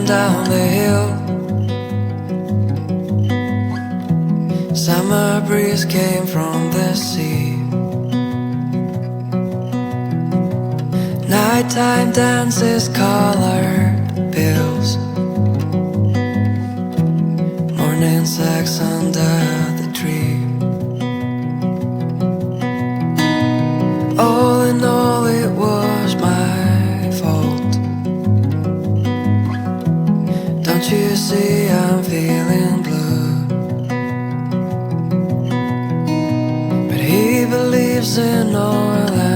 down the hill. Summer breeze came from the sea. Nighttime dances, color pills. Morning sex under the tree. All in all, it was my fault. Don't you see I'm feeling blue? But he believes in oil